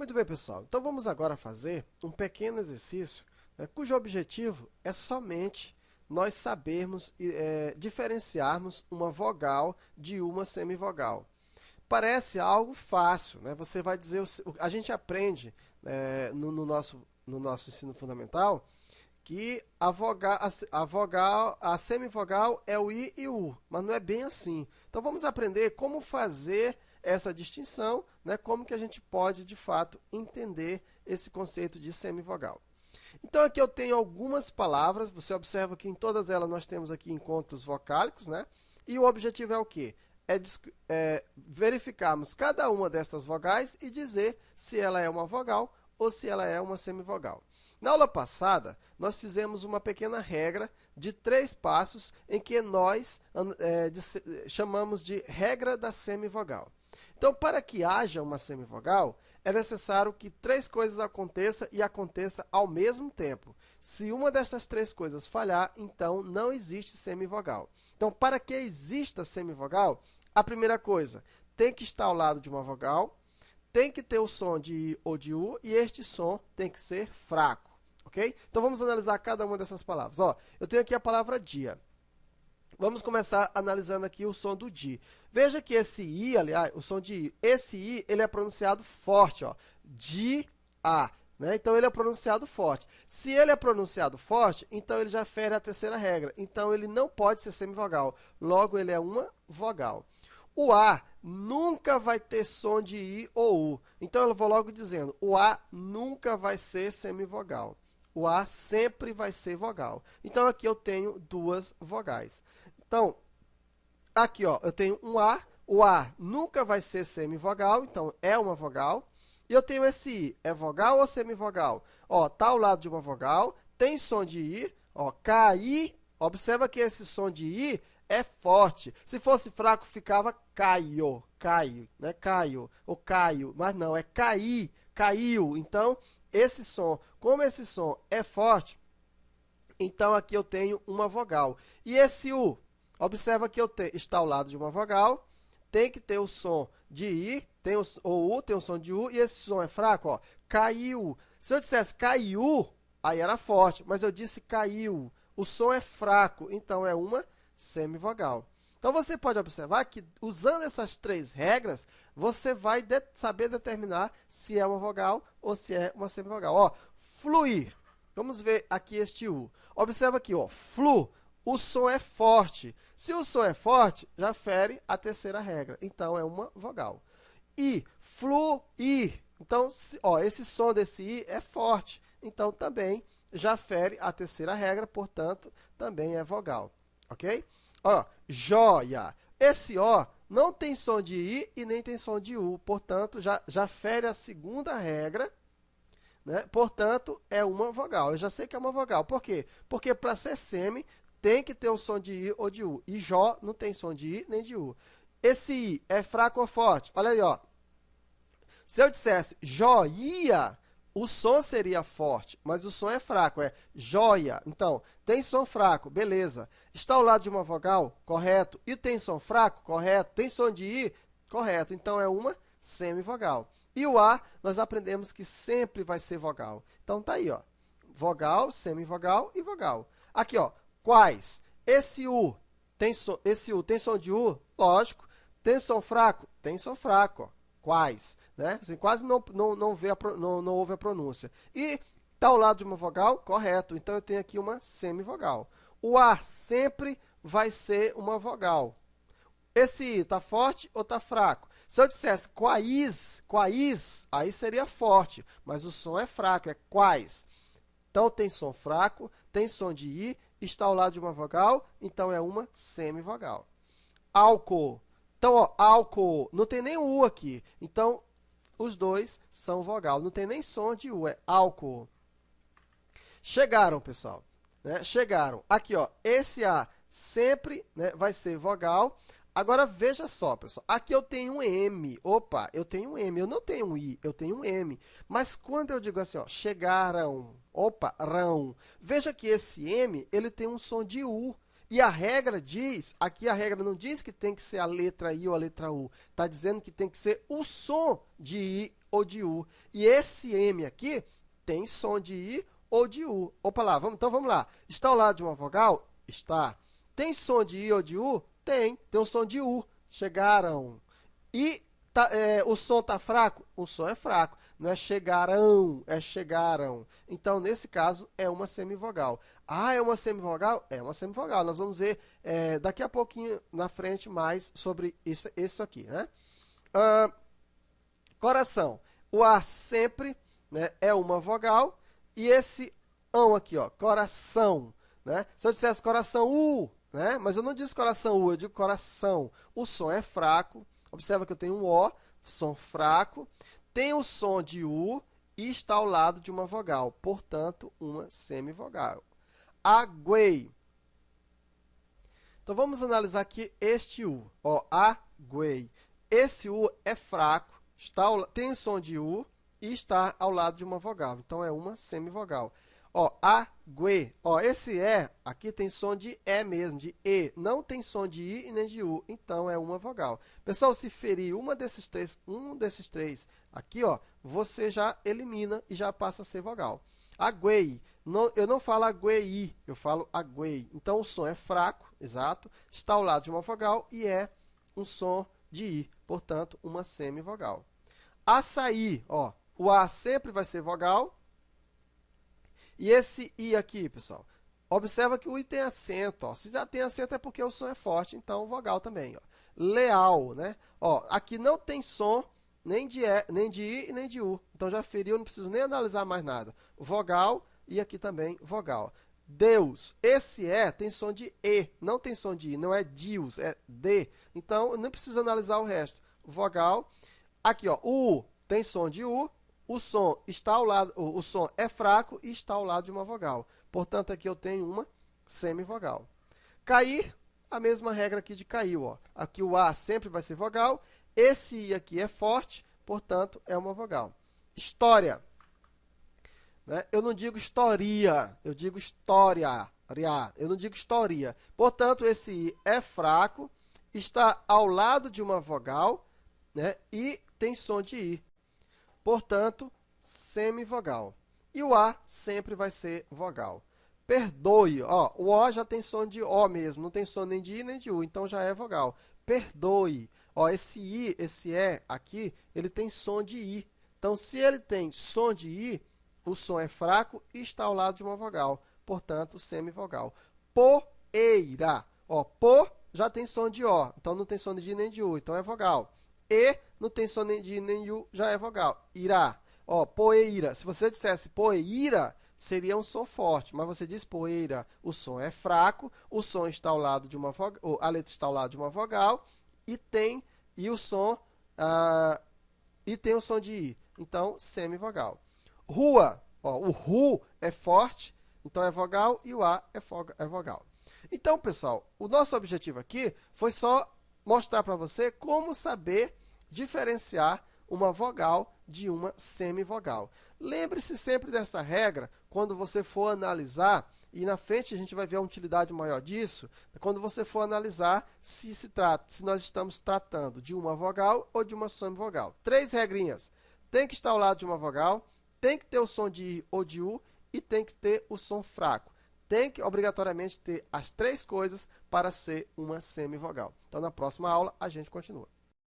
Muito bem, pessoal. Então, vamos agora fazer um pequeno exercício, né, cujo objetivo é somente nós sabermos diferenciarmos uma vogal de uma semivogal. Parece algo fácil, né? Você vai dizer, a gente aprende no nosso ensino fundamental que a semivogal é o I e o U, mas não é bem assim. Então vamos aprender como fazer essa distinção, né? Como que a gente pode, de fato, entender esse conceito de semivogal. Então aqui eu tenho algumas palavras, você observa que em todas elas nós temos aqui encontros vocálicos, né? E o objetivo é o quê? É verificarmos cada uma destas vogais e dizer se ela é uma vogal ou se ela é uma semivogal. Na aula passada, nós fizemos uma pequena regra de 3 passos em que nós chamamos de regra da semivogal. Então, para que haja uma semivogal, é necessário que 3 coisas aconteçam e aconteça ao mesmo tempo. Se uma dessas 3 coisas falhar, então não existe semivogal. Então, para que exista semivogal, a primeira coisa, tem que estar ao lado de uma vogal, tem que ter o som de I ou de U, e este som tem que ser fraco, ok? Então, vamos analisar cada uma dessas palavras. Ó, eu tenho aqui a palavra dia. Vamos começar analisando aqui o som do di. Veja que esse I, aliás, o som de I, esse I, ele é pronunciado forte, ó. Di-a, né? Então, ele é pronunciado forte. Se ele é pronunciado forte, então ele já fere a terceira regra. Então, ele não pode ser semivogal. Logo, ele é uma vogal. O A nunca vai ter som de I ou U. Então, eu vou logo dizendo, o A nunca vai ser semivogal. O A sempre vai ser vogal. Então, aqui eu tenho 2 vogais. Então, aqui ó, eu tenho um A. O A nunca vai ser semivogal, então é uma vogal. E eu tenho esse I. É vogal ou semivogal? Ó, tá ao lado de uma vogal, tem som de I. Ó, caí. Observa que esse som de I é forte. Se fosse fraco, ficava caio, caio, né? Caio ou caio, mas não, é cair, caiu. Então, esse som, como esse som é forte, então aqui eu tenho uma vogal. E esse U, observa que está ao lado de uma vogal, tem que ter o som de I, tem o U, tem o som de U, e esse som é fraco, ó, caiu. Se eu dissesse caiu, aí era forte, mas eu disse caiu. O som é fraco, então é uma semivogal. Então, você pode observar que, usando essas 3 regras, você vai saber determinar se é uma vogal ou se é uma semivogal. Ó, fluir. Vamos ver aqui este U. Observa aqui, ó, flu, o som é forte. Se o som é forte, já fere a terceira regra. Então, é uma vogal. I, fluir. Então, ó, esse som desse I é forte. Então, também já fere a terceira regra, portanto, também é vogal. Ok? Ó, joia. Esse O não tem som de I e nem tem som de U. Portanto, já fere a segunda regra, né? Portanto, é uma vogal. Eu já sei que é uma vogal. Por quê? Porque para ser semi, tem que ter o som de I ou de U. E Jó não tem som de I nem de U. Esse I é fraco ou forte? Olha aí, ó. Se eu dissesse joia, o som seria forte, mas o som é fraco, é joia. Então, tem som fraco, beleza. Está ao lado de uma vogal? Correto. E tem som fraco? Correto. Tem som de I? Correto. Então, é uma semivogal. E o A, nós aprendemos que sempre vai ser vogal. Então, tá aí, ó. Vogal, semivogal e vogal. Aqui, ó. Quais? Esse U tem som de U? Lógico. Tem som fraco? Tem som fraco, ó. Quais, né? Assim, quase não ouve a pronúncia. E está ao lado de uma vogal? Correto. Então, eu tenho aqui uma semivogal. O A sempre vai ser uma vogal. Esse I está forte ou está fraco? Se eu dissesse quais, aí seria forte, mas o som é fraco, é quais. Então, tem som fraco, tem som de I, está ao lado de uma vogal, então é uma semivogal. Álcool. Então, ó, álcool, não tem nem U aqui. Então, os dois são vogal. Não tem nem som de U, é álcool. Chegaram, pessoal. Né? Chegaram. Aqui, ó, esse A sempre, né, vai ser vogal. Agora, veja só, pessoal. Aqui eu tenho um M. Opa, eu tenho um M. Eu não tenho um I, eu tenho um M. Mas quando eu digo assim, ó, chegaram, opa, rão. Veja que esse M, ele tem um som de U. E a regra diz, aqui a regra não diz que tem que ser a letra I ou a letra U. Está dizendo que tem que ser o som de I ou de U. E esse M aqui tem som de I ou de U. Opa lá, então vamos lá. Está ao lado de uma vogal? Está. Tem som de I ou de U? Tem um som de U. Chegaram. E o som está fraco? O som é fraco. Não é chegarão, é chegaram. Então, nesse caso, é uma semivogal. Ah, é uma semivogal? É uma semivogal. Nós vamos ver daqui a pouquinho na frente mais sobre isso aqui, né? Coração. O A sempre, né, é uma vogal. E esse ão aqui, ó, coração. Né? Se eu dissesse coração U, né? Mas eu não disse coração U, eu digo coração. O som é fraco. Observa que eu tenho um O, som fraco. Tem o som de U e está ao lado de uma vogal. Portanto, uma semivogal. Aguei. Então, vamos analisar aqui este U. Ó, aguei. Esse U é fraco, tem som de U e está ao lado de uma vogal. Então, é uma semivogal. Ó, ague. Ó, esse E aqui tem som de E mesmo, de E. Não tem som de I e nem de U. Então, é uma vogal. Pessoal, se ferir um desses três aqui, ó, você já elimina e já passa a ser vogal. Aguei. Eu não falo aguei, eu falo aguei. Então, o som é fraco, exato. Está ao lado de uma vogal e é um som de I. Portanto, uma semivogal. Açaí. Ó, o A sempre vai ser vogal. E esse I aqui, pessoal, observa que o I tem acento. Ó. Se já tem acento é porque o som é forte, então vogal também. Ó. Leal, né? Ó, aqui não tem som nem de I e nem de U. Então já feriu, não preciso nem analisar mais nada. Vogal e aqui também vogal. Deus, esse E tem som de E, não tem som de I, não é Deus, é D. Então, não preciso analisar o resto. Vogal. Aqui, ó, U tem som de U. O som está ao lado, o som é fraco e está ao lado de uma vogal. Portanto, aqui eu tenho uma semivogal. Cair, a mesma regra aqui de caiu. Ó. Aqui o A sempre vai ser vogal. Esse I aqui é forte, portanto, é uma vogal. História. Né? Eu não digo historia, eu digo história. Eu não digo historia. Portanto, esse I é fraco, está ao lado de uma vogal, né? E tem som de I. Portanto, semivogal. E o A sempre vai ser vogal. Perdoe. Ó, o O já tem som de O mesmo, não tem som nem de I nem de U, então já é vogal. Perdoe. Ó, esse I, esse E aqui, ele tem som de I. Então, se ele tem som de I, o som é fraco e está ao lado de uma vogal. Portanto, semivogal. Poeira. Ó, po já tem som de O, então não tem som de I nem de U, então é vogal. E não tem som nem de I nem de U, já é vogal. Irá. Ó, poeira. Se você dissesse poeira, seria um som forte, mas você diz poeira, o som é fraco, o som está ao lado de uma vogal, a letra está ao lado de uma vogal e tem o som de I. Então, semivogal. Rua. Ó, o RU é forte, então é vogal e o A é vogal. Então, pessoal, o nosso objetivo aqui foi só mostrar para você como saber diferenciar uma vogal de uma semivogal. Lembre-se sempre dessa regra quando você for analisar, e na frente a gente vai ver a utilidade maior disso, quando você for analisar se nós estamos tratando de uma vogal ou de uma semivogal. 3 regrinhas. Tem que estar ao lado de uma vogal, tem que ter o som de I ou de U e tem que ter o som fraco. Tem que obrigatoriamente ter as 3 coisas para ser uma semivogal. Então, na próxima aula, a gente continua.